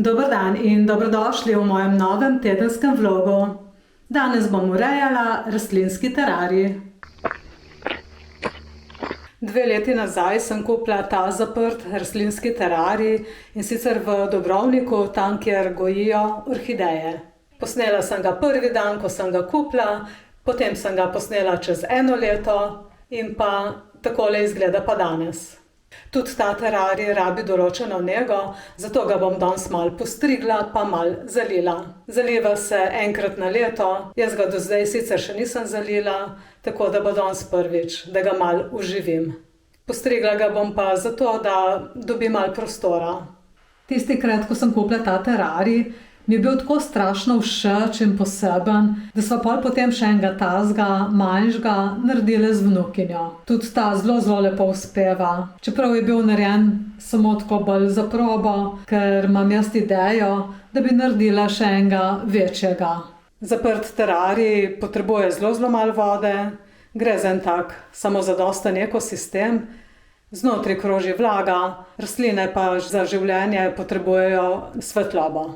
Dober dan in dobrodošli v mojem novem tedenskem vlogu. Danes bom urejala rastlinski terarij. 2 leti nazaj sem kupila ta zaprt rastlinski terarij, in sicer v Dobrovniku, tam, kjer gojijo orhideje. Posnela sem ga prvi dan, ko sem ga kupila, potem sem ga posnela čez 1 leto in pa takole izgleda pa danes. Tudi ta terarij rabi določeno nego, zato ga bom danes malo postrigla pa malo zalila. Zaliva se enkrat na leto, jaz ga do zdaj sicer še nisem zalila, tako da bo danes prvič, da ga malo uživim. Postrigla ga bom pa zato, da dobi malo prostora. Tistikrat, ko sem kupila ta terarij, mi je bil tako strašno všeč in poseben, da sva potem še enega tazga, manjšega, naredili z vnukinjo. Tudi ta zelo lepo uspeva. Čeprav je bil narejen samo tako bolj za probo, ker imam jaz idejo, da bi naredila še enega večjega. Zaprt terarij potrebuje zelo malo vode, gre za en tak samozadosten ekosistem. Znotraj kroži vlaga, rastline pa za življenje potrebujejo svetlobo.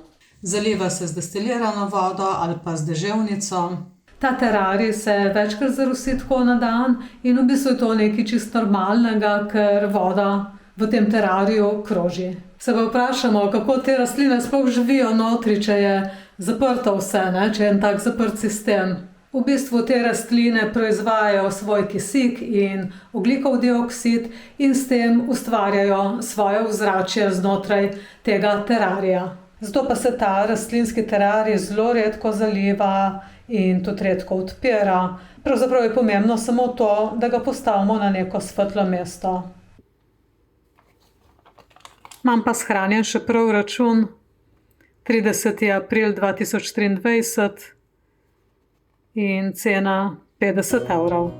Zaliva se z destilirano vodo ali pa z deževnico. Ta terarij se večkrat zarosi tako na dan in v bistvu je to nekaj čisto normalnega, ker voda v tem terariju kroži. Se pa vprašamo, kako te rastline sploh živijo notri, če je zaprto vse, če je en tak zaprt sistem. V bistvu te rastline proizvajajo svoj kisik in ogljikov dioksid in s tem ustvarjajo svoje ozračje znotraj tega terarija. Zato pa se ta rastlinski terarij zelo redko zaliva in tudi redko odpira. Pravzaprav je pomembno samo to, da ga postavimo na neko svetlo mesto. Imam pa shranjen še prav račun 30. april 2023 in cena 50 evrov.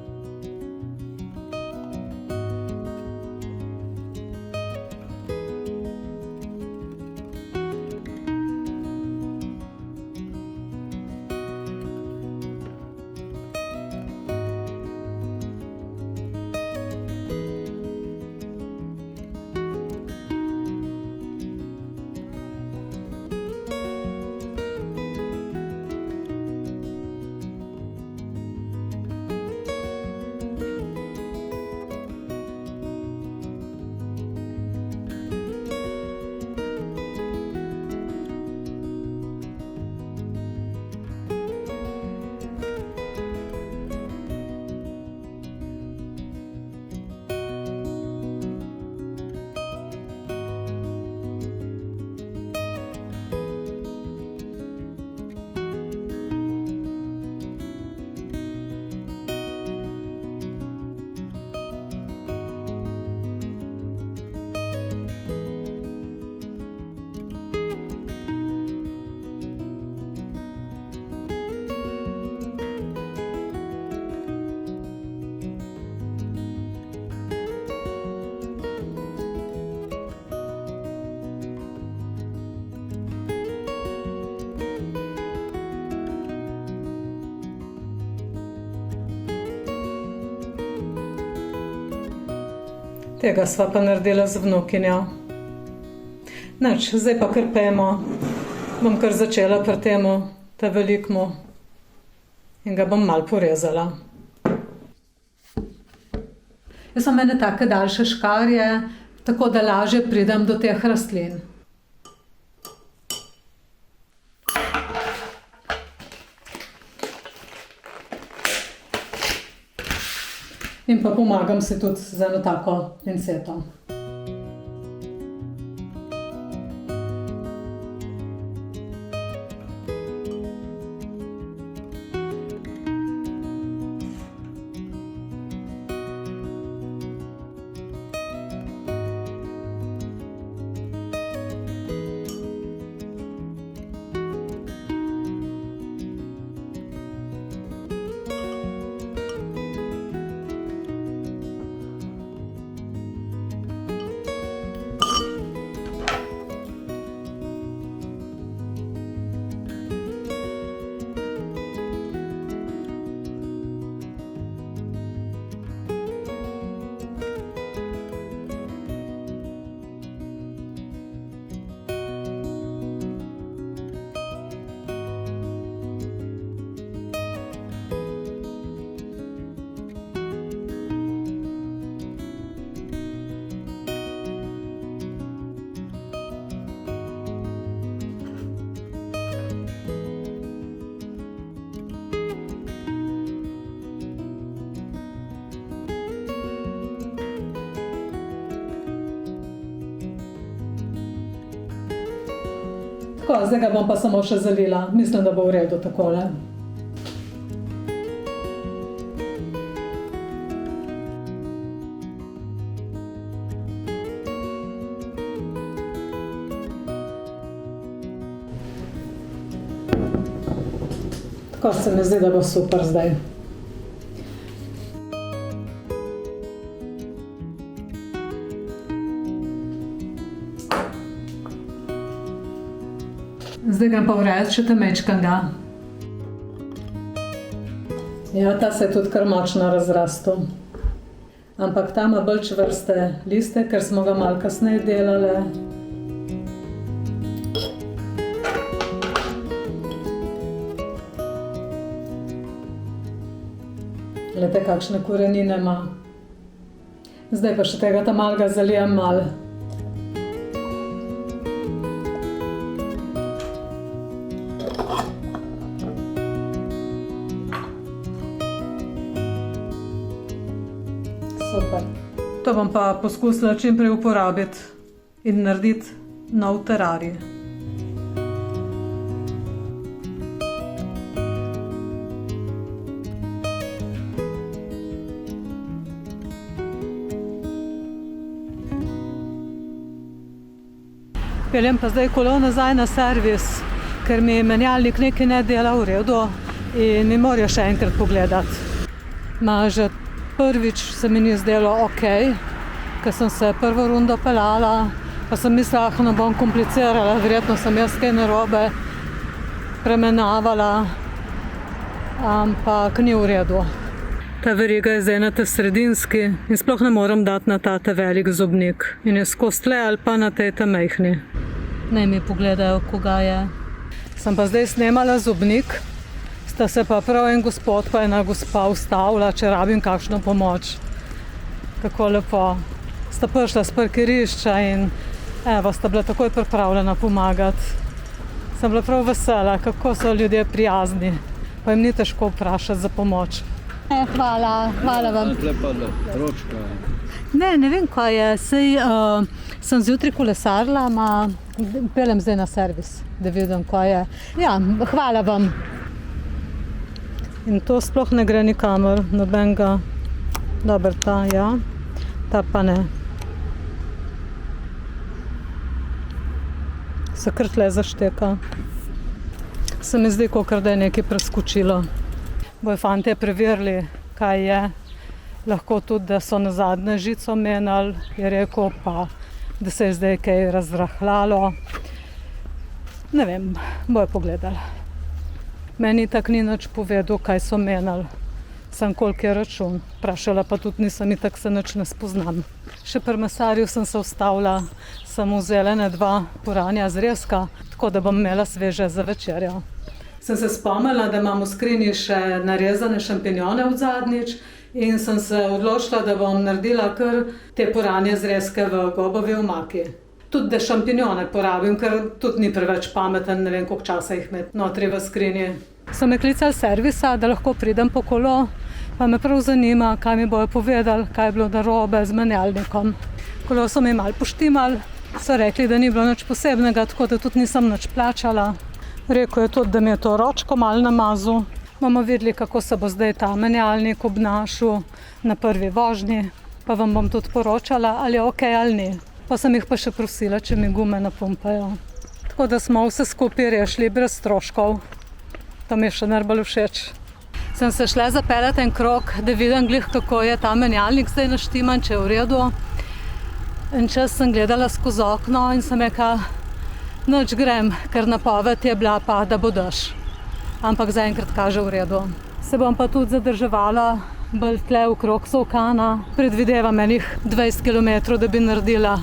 Tega sva pa naredila z vnukinjo. Nič, zdaj pa kar pojmo. Bom kar začela pri temu, ta velikmu. In ga bom malo porezala. Jaz imam ene take daljše škarje, tako da lažje pridem do teh rastlin. In pa pomagam si tudi z eno tako pinceto. Tako, zdaj ga bom pa samo še zalila. Mislim, da bo v redu takole. Tako se mi zdi, da bo super zdaj. Zdaj ga pa vred še temečkanga. Ja, ta se je tudi kar močno razrastel. Ampak ta ima bolj čvrste liste, ker smo ga malo kasneje delali. Glede, kakšne korenine ima. Zdaj pa še tega tamalega zalijem malo. Super. To bom pa poskusila čim prej uporabiti in narediti nov terarij. Peljem pa zdaj kolo nazaj na servis, ker mi menjalnik nekaj ne dela v redu in mi morajo še enkrat pogledati. Že prvič se mi ni zdelo okej, ker sem se prvo rundo peljala, pa sem mislila, da ne bom komplicirala, verjetno sem jaz kaj narobe premenavala, ampak ni v redu. Ta veriga je zdaj na ta sredinski in sploh ne morem dati na ta velik zobnik in je skozi tle ali pa na tej majhni. Naj mi pogledajo, koga je. Sem pa zdaj snemala zobnik, sta se pa prav en gospod pa ena gospa ustavila, če rabim kakšno pomoč. Kako lepo. Sta prišla s parkirišča in evo, sta bila takoj pripravljena pomagati. Sem bila prav vesela, kako so ljudje prijazni, pa jim ni težko vprašati za pomoč. Hvala vam. Ne vem, kaj je. Sem zjutraj kolesarila, peljem zdaj na servis, da vidim, kaj je. Ja, hvala vam. In to sploh ne gre nikamor, nobenega. Dober, ta, ja. Ta pa ne. Se kar tle zašteka. Se mi zdi, kakor da je nekaj preskočilo. Bojo fantje preverili, kaj je. Lahko tudi, da so nazadnje žico menjali, je rekel, pa da se je zdaj kaj razrahljalo. Ne vem, bojo pogledali. Meni tak ni nič povedal, kaj so menjali. Sam koliko je račun. Vprašala pa tudi nisem, itak se nič ne spoznam. Še pri mesarju sem se ustavila, sem vzela 2 puranja zrezka, tako da bom imela sveže za večerjo. Sem se spomnila, da imam v skrinji še narezane šampinjone od zadnjič in sem se odločila, da bom naredila kar te puranje zrezke v gobovi omaki. Tudi da šampinjone porabim, ker tudi ni preveč pameten, ne vem, koliko časa jih imeti notri v skrinji. So me klicali servisa, da lahko pridem po kolo, pa me prav zanima, kaj mi bojo povedali, kaj je bilo narobe z menjalnikom. Kolo so mi malo poštimali, so rekli, da ni bilo nič posebnega, tako da tudi nisem nič plačala. Rekel je tudi, da mi je to ročko malo namazal. Bomo videli, kako se bo zdaj ta menjalnik obnašal na prvi vožnji, pa vam bom tudi poročala, ali je okej ali ni. Pa sem jih pa še prosila, če mi gume napumpajo. Tako da smo vse skupaj rešili brez stroškov. To mi je še najbolj všeč. Sem se šla zapeljati en krog, da vidim glih, kako je ta menjalnik zdaj naštiman, če je v redu. In čas sem gledala skozi okno in sem rekla, nič grem, ker napoved je bila pa, da bo dež. Ampak zaenkrat kaže v redu. Se bom pa tudi zadrževala bolj tle okrog Solkana. Predvidevam enih 20 km, da bi naredila,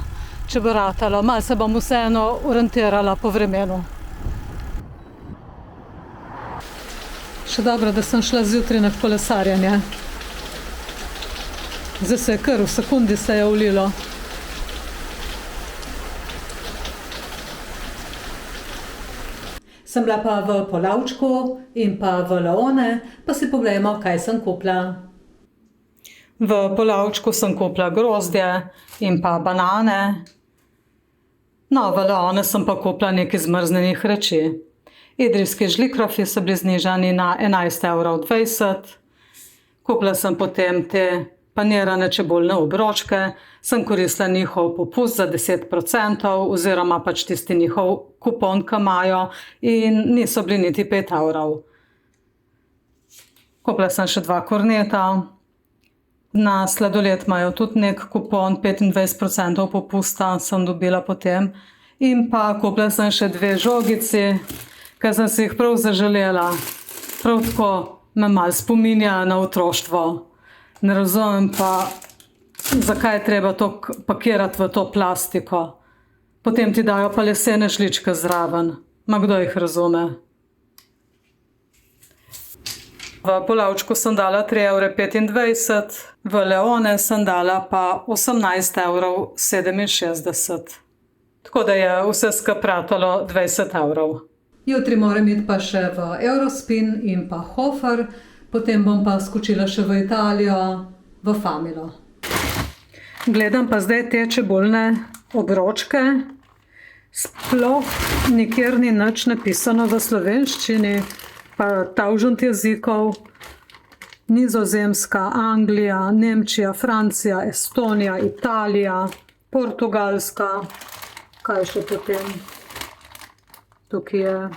če bo ratalo. Malo se bom vseeno orientirala po vremenu. Še dobro, da sem šla zjutraj na kolesarjenje. Zdaj se je kar v sekundi se je ulilo. Sem bila pa v Polavčku in pa v Leone, pa si pogledamo, kaj sem kupila. V Polavčku sem kupila grozdje in pa banane. No, v Leone sem pa kupila nekaj zmrznenih reči. Idrijski žlikrofi so bili znižani na 11,20 €. Kupila sem potem te panirane čebulne obročke, sem koristila njihov popust za 10% oziroma pač tisti njihov kupon, ki imajo, in niso bili niti 5 €. Kupila sem še 2 korneta. Na sladoled imajo tudi nek kupon, 25% popusta sem dobila potem. In pa kupila sem še 2 žogici, ker sem si jih prav zaželela. Prav tako me malo spominja na otroštvo. Ne razumem pa, zakaj je treba to pakirati v to plastiko. Potem ti dajo pa lesene žličke zraven. Ma kdo jih razume? V Polavčku sem dala 3,25 €, v Leone sem dala pa 18,67 €. Tako da je vse skupaj ratalo 20 €. Jutri moram iti pa še v Eurospin in pa Hofer, potem bom pa skočila še v Italijo, v Familo. Gledam pa zdaj te čebulne obročke. Sploh nikjer ni nič napisano v slovenščini, pa tavžent jezikov. Nizozemska, Anglija, Nemčija, Francija, Estonija, Italija, Portugalska. Kaj še potem? Tukaj je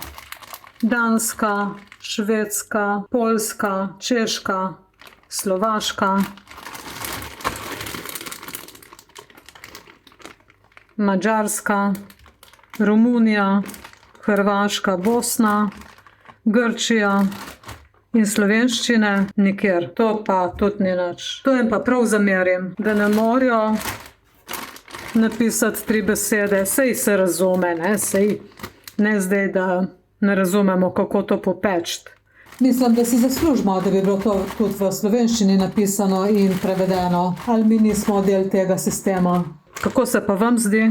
Danska, Švedska, Poljska, Češka, Slovaška, Madžarska, Romunija, Hrvaška, Bosna, Grčija in slovenščine nikjer. To pa tudi ni nič. To jim pa prav zamerim, da ne morajo napisati 3 besede. Sej se razume, ne? Sej ne zdaj, da ne razumemo, kako to popeči. Mislim, da si zaslužimo, da bi bilo to tudi v slovenščini napisano in prevedeno. Ali mi nismo del tega sistema? Kako se pa vam zdi?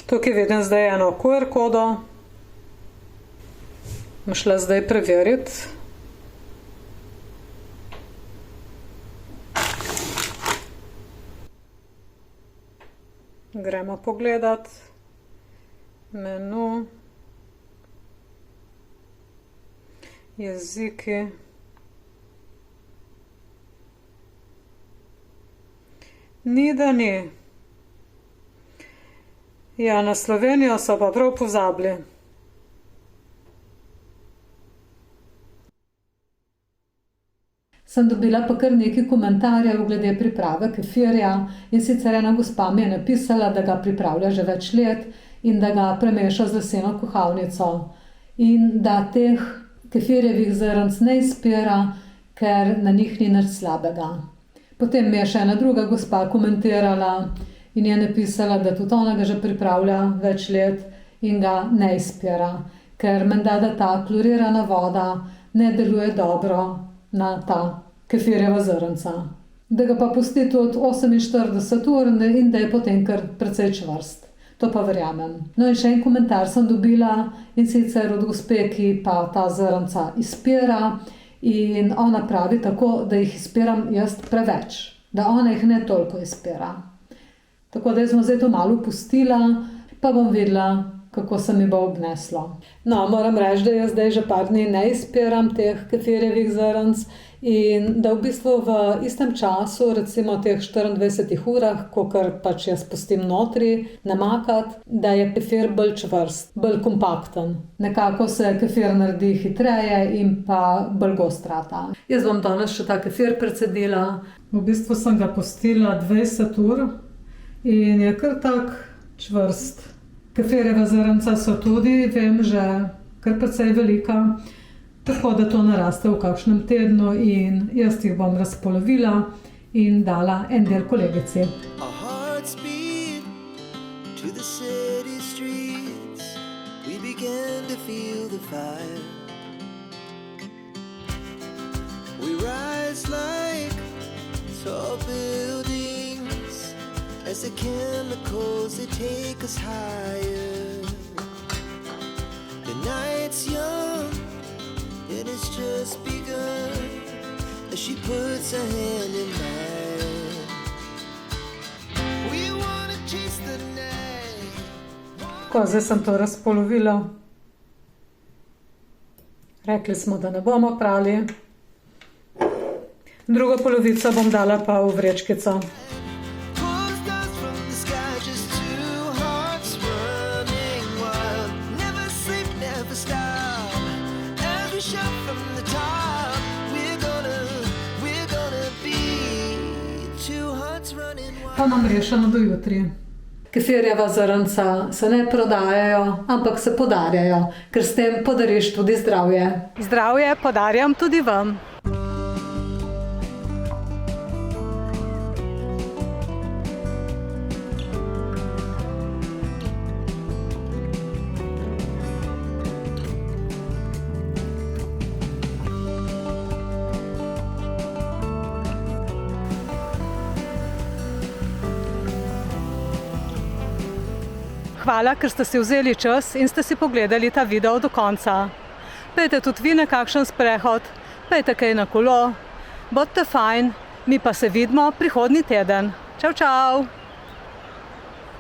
Tukaj vidim zdaj eno QR kodo. Bom šla zdaj preveriti. Gremo pogledat. Menu. Jeziki. Ni da ni. Ja, na Slovenijo so pa prav pozabili. Sem dobila pa kar nekaj komentarjev glede priprave kefirja, in sicer ena gospa mi je napisala, da ga pripravlja že več let in da ga premeša z leseno kuhalnico. In da teh kefirjevih zrnc ne izpira, ker na njih ni nič slabega. Potem mi je še ena druga gospa komentirala in je napisala, da tudi ona ga že pripravlja več let in ga ne izpira, ker menda, da ta klorirana voda ne deluje dobro na ta kefirjeva zrnca. Da ga pa pusti tudi 48 ur in da je potem kar precej čvrst. To pa verjamem. No in še en komentar sem dobila, in sicer od gospe, ki pa ta zrnca izpira, in ona pravi tako, da jih izpiram jaz preveč. Da ona jih ne toliko izpira. Tako da jaz bom zdaj to malo pustila, pa bom videla, kako se mi bo obneslo. No, moram reči, da jaz zdaj že par dni ne izpiram teh kefirjevih zrnc in da v bistvu v istem času, recimo teh 24 urah, kakor pač jaz pustim notri namakati, da je kefir bolj čvrst, bolj kompakten. Nekako se kefir naredi hitreje in pa bolj gost rata. Jaz bom danes še ta kefir precedila. V bistvu sem ga pustila 20 ur in je kar tak čvrst. Kefirjeva zrnca so tudi, vem, že kar precej velika, tako da to naraste v kakšnem tednu in jaz jih bom razpolovila in dala en del kolegici. As the chemicals, they take us higher. The night's young, and it's just begun. As she puts her hand in mine, we wanna chase the night. Tako, zdaj sem to razpolovila. Rekli smo, da ne bomo prali. Drugo polovico bom dala pa v vrečkico. Pa imam rešeno do jutri. Kefirjeva zrnca se ne prodajajo, ampak se podarjajo, ker s tem podariš tudi zdravje. Zdravje podarjam tudi vam. Hvala, ker ste si vzeli čas in ste si pogledali ta video do konca. Pejte tudi vi na kakšen sprehod, pejte kaj na kolo, bodite fajn, mi pa se vidimo prihodnji teden. Čau, čau!